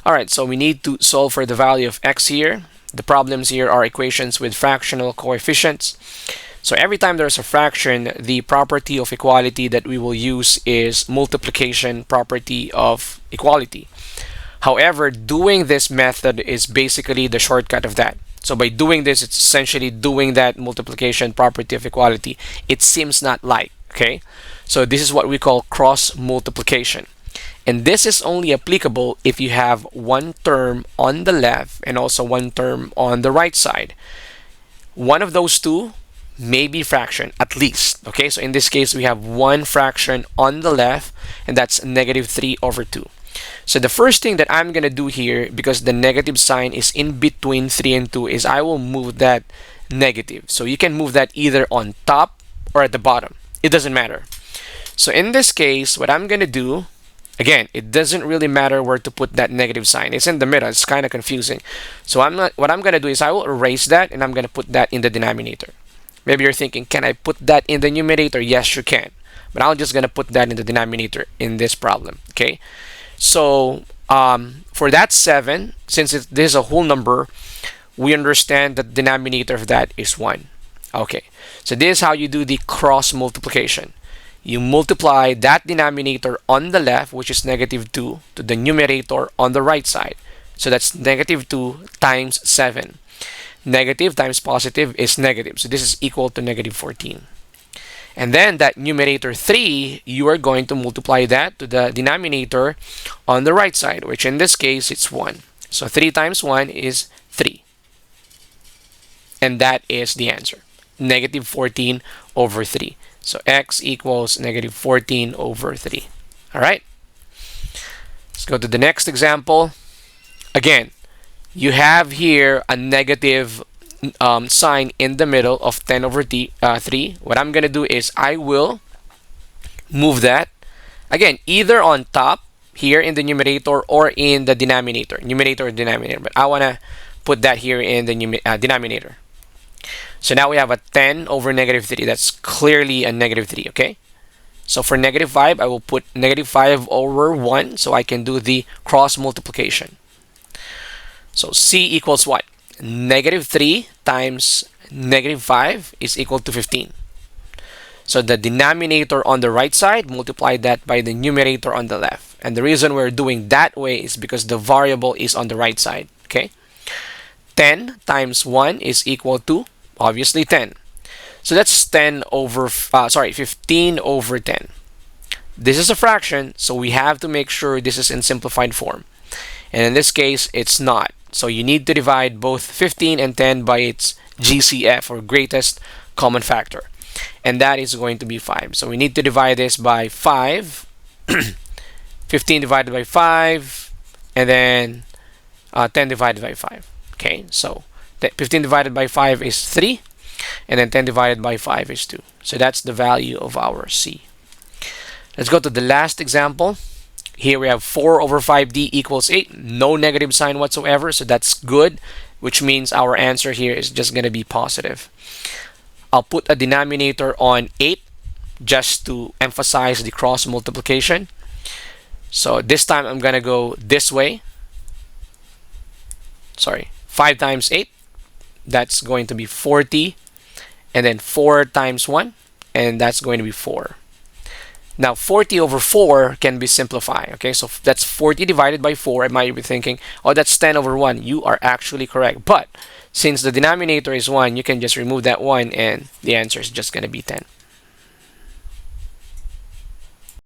All right, so we need to solve for the value of x here. The problems here are equations with fractional coefficients. So every time there's a fraction, the property of equality that we will use is multiplication property of equality. However, doing this method is basically the shortcut of that. So by doing this, it's essentially doing that multiplication property of equality. It seems not like, okay? So this is what we call cross multiplication. And this is only applicable if you have one term on the left and also one term on the right side. One of those two may be fraction at least. Okay, so in this case, we have one fraction on the left, and that's -3/2. So the first thing that I'm going to do here, because the negative sign is in between 3 and 2, is I will move that negative. So you can move that either on top or at the bottom. It doesn't matter. So in this case, what I'm going to do, again, it doesn't really matter where to put that negative sign. It's in the middle. It's kind of confusing. So what I'm going to do is I will erase that, and I'm going to put that in the denominator. Maybe you're thinking, can I put that in the numerator? Yes, you can. But I'm just going to put that in the denominator in this problem. Okay. So for that 7, since this is a whole number, we understand that the denominator of that is 1. Okay. So this is how you do the cross multiplication. You multiply that denominator on the left, which is -2, to the numerator on the right side. So that's -2 times 7. Negative times positive is negative. So this is equal to -14. And then that numerator 3, you are going to multiply that to the denominator on the right side, which in this case, it's 1. So 3 times 1 is 3. And that is the answer, -14/3. So x equals -14/3. All right. Let's go to the next example. Again, you have here a negative sign in the middle of 10/3. What I'm going to do is I will move that, again, either on top here in the numerator or in the denominator. Numerator or denominator. But I want to put that here in the denominator. So now we have a 10/-3. That's clearly a -3, okay? So for -5, I will put -5/1, so I can do the cross multiplication. So C equals what? -3 times -5 is equal to 15. So the denominator on the right side, multiply that by the numerator on the left. And the reason we're doing that way is because the variable is on the right side, okay? 10 times 1 is equal to, obviously, 10. So that's 15/10. This is a fraction, so we have to make sure this is in simplified form. And in this case, it's not. So you need to divide both 15 and 10 by its GCF, or greatest common factor. And that is going to be 5. So we need to divide this by 5. 15 divided by 5. And then 10 divided by 5. Okay, so 15 divided by 5 is 3. And then 10 divided by 5 is 2. So that's the value of our C. Let's go to the last example. Here we have 4/5D equals 8. No negative sign whatsoever, so that's good, which means our answer here is just going to be positive. I'll put a denominator on 8 just to emphasize the cross multiplication. So this time I'm going to go this way. Sorry, 5 times 8. That's going to be 40. And then 4 times 1. And that's going to be 4. Now, 40/4 can be simplified. Okay, so that's 40 divided by 4. I might be thinking, oh, that's 10/1. You are actually correct. But since the denominator is 1, you can just remove that 1, and the answer is just going to be 10.